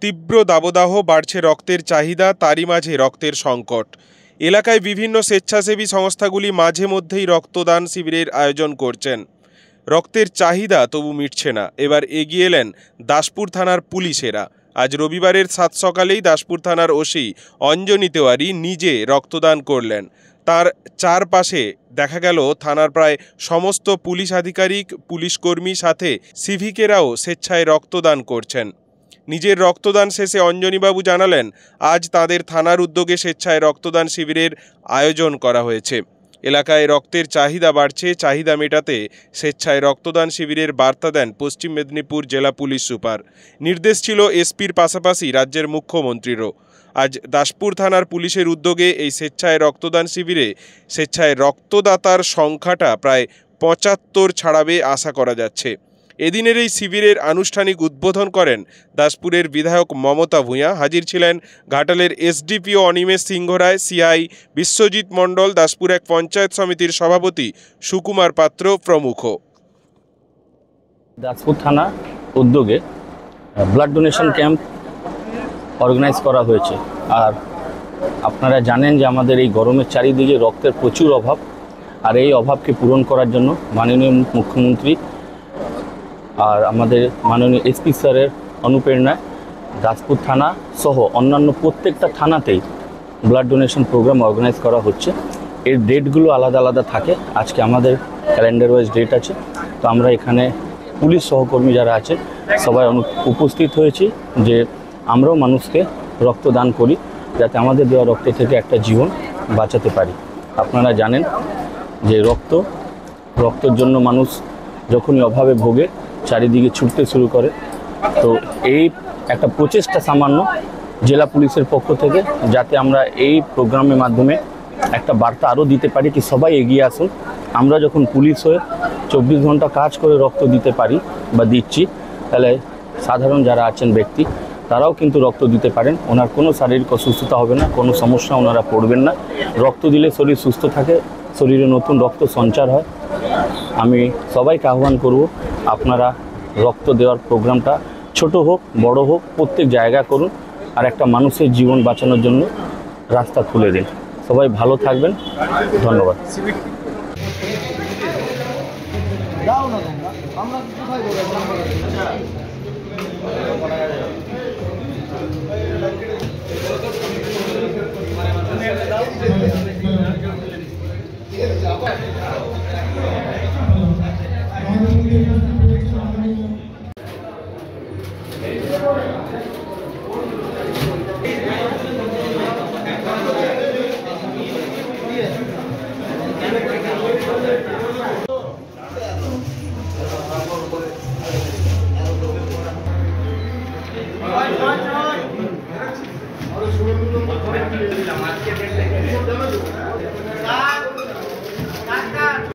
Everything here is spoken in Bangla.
তীব্র দাবদাহ, বাড়ছে রক্তের চাহিদা, তারই মাঝে রক্তের সংকট। এলাকায় বিভিন্ন স্বেচ্ছাসেবী সংস্থাগুলি মাঝে মধ্যেই রক্তদান শিবিরের আয়োজন করছেন। রক্তের চাহিদা তবু মিটছে না। এবার এগিয়ে এলেন দাসপুর থানার পুলিশেরা। আজ রবিবারের সাত সকালেই দাসপুর থানার ওসি অঞ্জনী তেওয়ারি নিজে রক্তদান করলেন। তার চারপাশে দেখা গেল থানার প্রায় সমস্ত পুলিশ আধিকারিক, পুলিশ কর্মী, সাথে সিভিকেরাও স্বেচ্ছায় রক্তদান করছেন। নিজের রক্তদান শেষে অঞ্জনীবাবু জানালেন, আজ তাদের থানার উদ্যোগে স্বেচ্ছায় রক্তদান শিবিরের আয়োজন করা হয়েছে। এলাকায় রক্তের চাহিদা বাড়ছে, চাহিদা মেটাতে স্বেচ্ছায় রক্তদান শিবিরের বার্তা দেন পশ্চিম মেদিনীপুর জেলা পুলিশ সুপার। নির্দেশ ছিল এসপির পাশাপাশি রাজ্যের মুখ্যমন্ত্রীরও। আজ দাসপুর থানার পুলিশের উদ্যোগে এই স্বেচ্ছায় রক্তদান শিবিরে স্বেচ্ছায় রক্তদাতার সংখ্যাটা প্রায় ৭৫ ছাড়াবে আশা করা যাচ্ছে। এদিনের এই শিবিরের আনুষ্ঠানিক উদ্বোধন করেন দাসপুরের বিধায়ক মমতা ভূঁইয়া। হাজির ছিলেন ঘাটালের এসডিপিও অনিমেষ সিংহ রায়, সিআই বিশ্বজিৎ মণ্ডল, দাসপুর এক পঞ্চায়েত সমিতির সভাপতি সুকুমার পাত্র প্রমুখ। দাসপুর থানা উদ্যোগে ব্লাড ডোনেশন ক্যাম্প অর্গানাইজ করা হয়েছে। আর আপনারা জানেন যে আমাদের এই গরমের চারিদিকে রক্তের প্রচুর অভাব, আর এই অভাবকে পূরণ করার জন্য মাননীয় মুখ্যমন্ত্রী আর আমাদের মাননীয় এসপি স্যারের অনুপ্রেরণায় দাসপুর থানা সহ অন্যান্য প্রত্যেকটা থানাতেই ব্লাড ডোনেশন প্রোগ্রাম অর্গানাইজ করা হচ্ছে। এর ডেটগুলো আলাদা আলাদা থাকে। আজকে আমাদের ক্যালেন্ডার ওয়াইজ ডেট আছে, তো আমরা এখানে পুলিশ সহকর্মী যারা আছে সবাই উপস্থিত হয়েছি যে আমরাও মানুষকে রক্তদান করি, যাতে আমাদের দেওয়া রক্ত থেকে একটা জীবন বাঁচাতে পারি। আপনারা জানেন যে রক্তের জন্য মানুষ যখনই অভাবে ভোগে চারিদিকে ছুটতে শুরু করে। তো এই একটা প্রচেষ্টা সামান্য জেলা পুলিশের পক্ষ থেকে, যাতে আমরা এই প্রোগ্রামের মাধ্যমে একটা বার্তা আরও দিতে পারি কি সবাই এগিয়ে আসুন। আমরা যখন পুলিশ হয়ে 24 ঘন্টা কাজ করে রক্ত দিতে পারি বা দিচ্ছি, তাহলে সাধারণ যারা আছেন ব্যক্তি তারাও কিন্তু রক্ত দিতে পারেন। ওনার কোনো শারীরিক অসুস্থতা হবে না, কোনো সমস্যা ওনারা পড়বেন না। রক্ত দিলে শরীর সুস্থ থাকে, শরীরে নতুন রক্ত সঞ্চার হয়। আমি সবাইকে আহ্বান করব, আপনারা রক্ত দেওয়ার প্রোগ্রামটা ছোট হোক বড় হোক প্রত্যেক জায়গায় করুন, আর একটা মানুষের জীবন বাঁচানোর জন্য রাস্তা খুলে দিন। সবাই ভালো থাকবেন, ধন্যবাদ। Yeah.